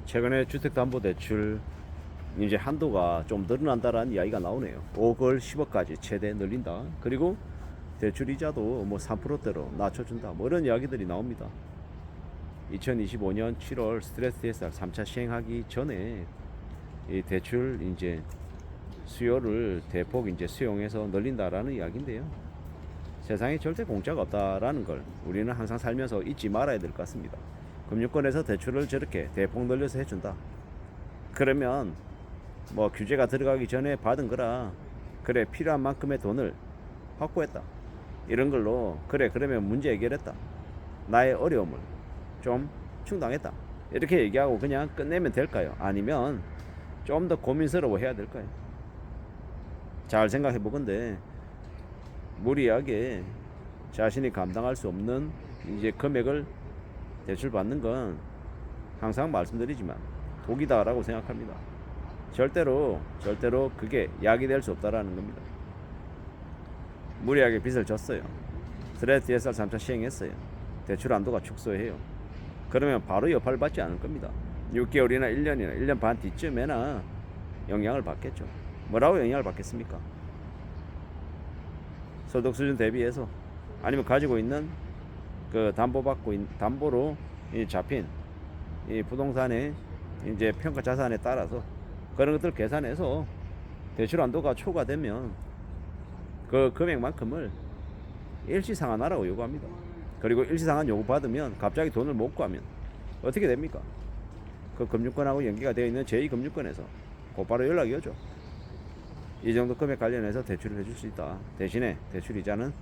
최근에 주택담보대출 이제 한도가 좀 늘어난다라는 이야기가 나오네요. 5억 10억까지 최대 늘린다. 그리고 대출 이자도 뭐 3%대로 낮춰준다. 뭐 이런 이야기들이 나옵니다. 2025년 7월 스트레스 테스트 3차 시행하기 전에 이 대출 이제 수요를 대폭 이제 수용해서 늘린다라는 이야기인데요. 세상에 절대 공짜가 없다라는 걸 우리는 항상 살면서 잊지 말아야 될 것 같습니다. 금융권에서 대출을 저렇게 대폭 늘려서 해준다. 그러면 뭐 규제가 들어가기 전에 받은 거라 그래 필요한 만큼의 돈을 확보했다. 이런 걸로 그래 그러면 문제 해결했다. 나의 어려움을 좀 충당했다. 이렇게 얘기하고 그냥 끝내면 될까요? 아니면 좀 더 고민스러워 해야 될까요? 잘 생각해 보건데 무리하게 자신이 감당할 수 없는 이제 금액을 대출 받는 건 항상 말씀드리지만 독이다라고 생각합니다. 절대로 그게 약이 될 수 없다라는 겁니다. 무리하게 빚을 졌어요. 스트레스 DSR 3차 시행했어요. 대출 한도가 축소해요. 그러면 바로 여파를 받지 않을 겁니다. 6개월이나 1년이나 1년 반 뒤쯤에나 영향을 받겠죠. 뭐라고 영향을 받겠습니까? 소득 수준 대비해서 아니면 가지고 있는 그 담보로 잡힌 이 부동산의 이제 평가 자산에 따라서 그런 것들 계산해서 대출 한도가 초과되면 그 금액만큼을 일시상환하라고 요구합니다. 그리고 일시상환 요구 받으면 갑자기 돈을 못 구하면 어떻게 됩니까? 그 금융권하고 연계가 되어 있는 제2금융권에서 곧바로 연락이 오죠. 이 정도 금액 관련해서 대출을 해줄 수 있다. 대신에 대출 이자는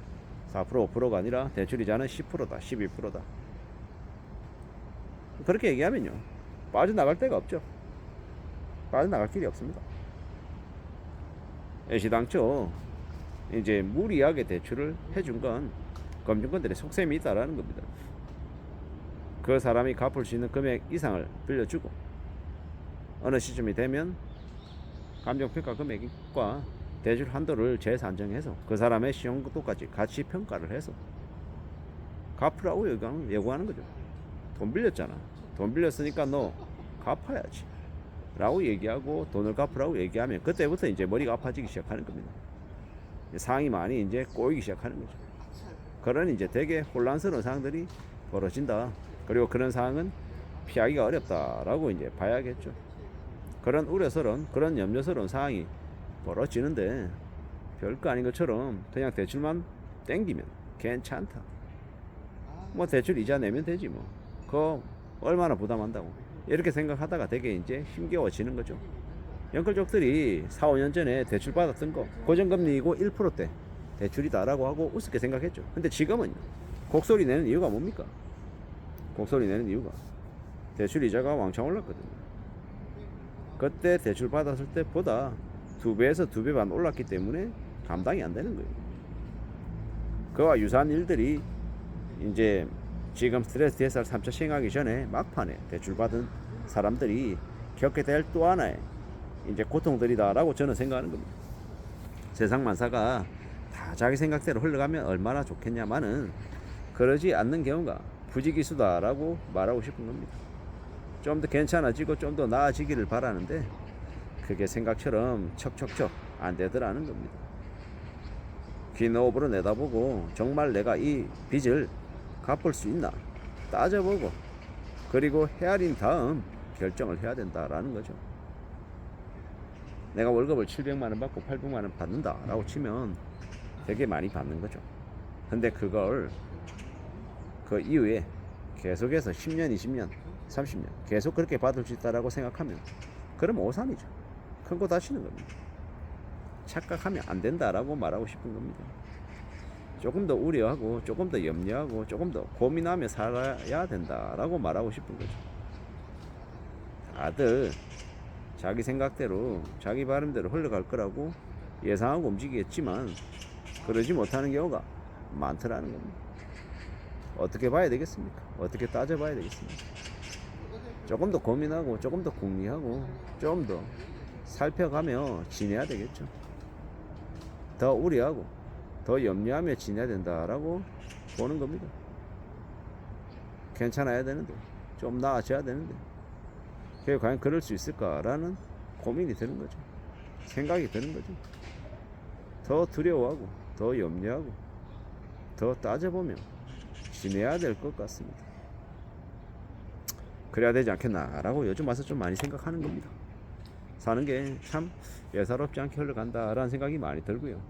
4% 5%가 아니라 대출 이자는 10%다 12%다. 그렇게 얘기하면요 빠져나갈 데가 없죠. 빠져나갈 길이 없습니다. 애시당초 이제 무리하게 대출을 해준 건 금융권들의 속셈이 있다라는 겁니다. 그 사람이 갚을 수 있는 금액 이상을 빌려주고 어느 시점이 되면 감정평가 금액과 대출 한도를 재산정해서 그 사람의 신용도까지 같이 평가를 해서 갚으라고 요구하는 거죠. 돈 빌렸잖아. 돈 빌렸으니까 너 갚아야지 라고 얘기하고 돈을 갚으라고 얘기하면 그때부터 이제 머리가 아파지기 시작하는 겁니다. 상황이 많이 이제 꼬이기 시작하는 거죠. 그런 이제 되게 혼란스러운 상황들이 벌어진다. 그리고 그런 상황은 피하기가 어렵다라고 이제 봐야겠죠. 그런 우려스러운, 그런 염려스러운 상황이 벌어지는데 별거 아닌 것처럼 그냥 대출만 땡기면 괜찮다. 뭐 대출 이자 내면 되지 뭐. 그거 얼마나 부담한다고. 이렇게 생각하다가 되게 이제 힘겨워지는 거죠. 연끌족들이 4, 5년 전에 대출 받았던 거 고정금리이고 1%대 대출이다라고 하고 우습게 생각했죠. 근데 지금은 곡소리 내는 이유가 뭡니까? 곡소리 내는 이유가 대출 이자가 왕창 올랐거든요. 그때 대출 받았을 때보다 2배에서 2배 반 올랐기 때문에 감당이 안 되는 거예요. 그와 유사한 일들이 이제 지금 스트레스 DSR 3차 시행하기 전에 막판에 대출 받은 사람들이 겪게 될 또 하나의 이제 고통들이다라고 저는 생각하는 겁니다. 세상 만사가 다 자기 생각대로 흘러가면 얼마나 좋겠냐마는 그러지 않는 경우가 부지기수다라고 말하고 싶은 겁니다. 좀 더 괜찮아지고 좀 더 나아지기를 바라는데 그게 생각처럼 척척척 안 되더라는 겁니다. 귀노업으로 내다보고 정말 내가 이 빚을 갚을 수 있나 따져보고 그리고 헤아린 다음 결정을 해야 된다라는 거죠. 내가 월급을 700만원 받고 800만원 받는다라고 치면 되게 많이 받는 거죠. 근데 그걸 그 이후에 계속해서 10년, 20년, 30년 계속 그렇게 받을 수 있다라고 생각하면 그럼 오산이죠. 큰 거 다치는 겁니다. 착각하면 안 된다라고 말하고 싶은 겁니다. 조금 더 우려하고 조금 더 염려하고 조금 더 고민하며 살아야 된다라고 말하고 싶은 거죠. 다들 자기 생각대로 자기 바람대로 흘러갈 거라고 예상하고 움직이겠지만 그러지 못하는 경우가 많더라는 겁니다. 어떻게 봐야 되겠습니까? 어떻게 따져봐야 되겠습니까? 조금 더 고민하고 조금 더 궁리하고 좀 더 살펴가며 지내야 되겠죠. 더 우려하고 더 염려하며 지내야 된다라고 보는 겁니다. 괜찮아야 되는데 좀 나아져야 되는데 그게 과연 그럴 수 있을까라는 고민이 드는 거죠. 생각이 드는 거죠. 더 두려워하고 더 염려하고 더 따져보며 지내야 될 것 같습니다. 그래야 되지 않겠나라고 요즘 와서 좀 많이 생각하는 겁니다. 사는 게 참 예사롭지 않게 흘러간다라는 생각이 많이 들고요.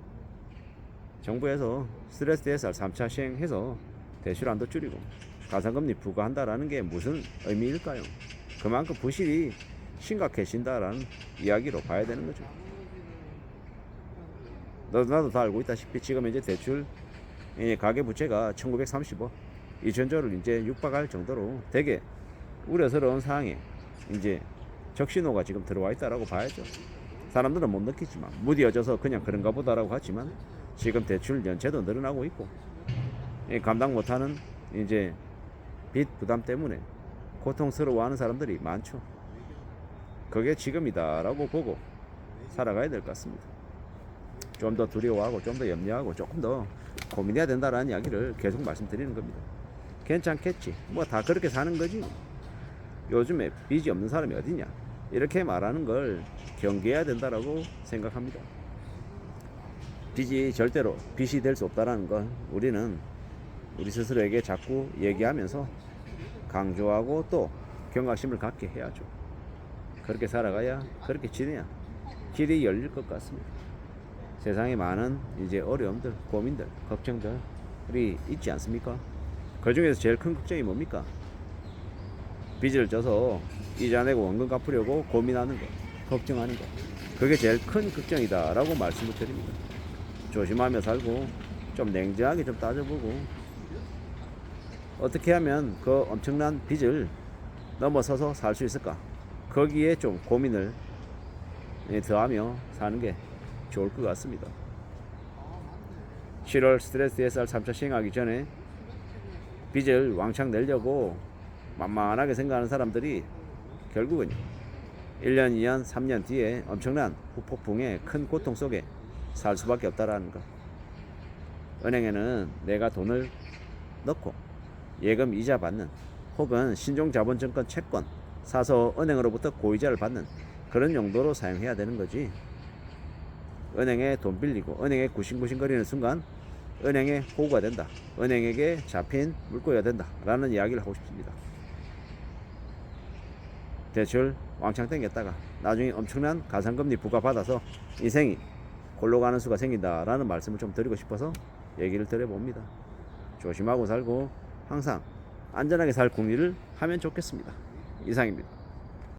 정부에서 스트레스 DSR 3차 시행해서 대출한도 줄이고 가산금리 부과한다라는 게 무슨 의미일까요? 그만큼 부실이 심각해진다라는 이야기로 봐야 되는 거죠. 나도 다 알고 있다시피 지금 이제 대출 가계부채가 1930억 2천조를 이제 육박할 정도로 되게 우려스러운 상황에 이제 적신호가 지금 들어와 있다라고 봐야죠. 사람들은 못 느끼지만 무디어져서 그냥 그런가 보다라고 하지만 지금 대출 연체도 늘어나고 있고 감당 못하는 이제 빚 부담 때문에 고통스러워하는 사람들이 많죠. 그게 지금이다라고 보고 살아가야 될 것 같습니다. 좀 더 두려워하고 좀 더 염려하고 조금 더 고민해야 된다라는 이야기를 계속 말씀드리는 겁니다. 괜찮겠지. 뭐 다 그렇게 사는 거지. 요즘에 빚이 없는 사람이 어디냐. 이렇게 말하는 걸 경계해야 된다라고 생각합니다. 빚이 절대로 빚이 될 수 없다라는 건 우리는 우리 스스로에게 자꾸 얘기하면서 강조하고 또 경각심을 갖게 해야죠. 그렇게 살아가야 그렇게 지내야 길이 열릴 것 같습니다. 세상에 많은 이제 어려움들, 고민들, 걱정들이 있지 않습니까? 그 중에서 제일 큰 걱정이 뭡니까? 빚을 져서 이자 내고 원금 갚으려고 고민하는 거, 걱정하는 거. 그게 제일 큰 걱정이다 라고 말씀을 드립니다. 조심하며 살고 좀 냉정하게 좀 따져보고 어떻게 하면 그 엄청난 빚을 넘어서서 살 수 있을까? 거기에 좀 고민을 더하며 사는 게 좋을 것 같습니다. 7월 스트레스 DSR 3차 시행하기 전에 빚을 왕창 내려고 만만하게 생각하는 사람들이 결국은 1년, 2년, 3년 뒤에 엄청난 후폭풍의 큰 고통 속에 살 수밖에 없다라는 것. 은행에는 내가 돈을 넣고 예금 이자 받는 혹은 신종자본증권 채권 사서 은행으로부터 고이자를 받는 그런 용도로 사용해야 되는 거지. 은행에 돈 빌리고 은행에 구신구신거리는 순간 은행의 호구가 된다. 은행에게 잡힌 물고기가 된다. 라는 이야기를 하고 싶습니다. 대출 왕창 땡겼다가 나중에 엄청난 가산금리 부과받아서 인생이 골로 가는 수가 생긴다 라는 말씀을 좀 드리고 싶어서 얘기를 드려봅니다. 조심하고 살고 항상 안전하게 살 궁리를 하면 좋겠습니다. 이상입니다.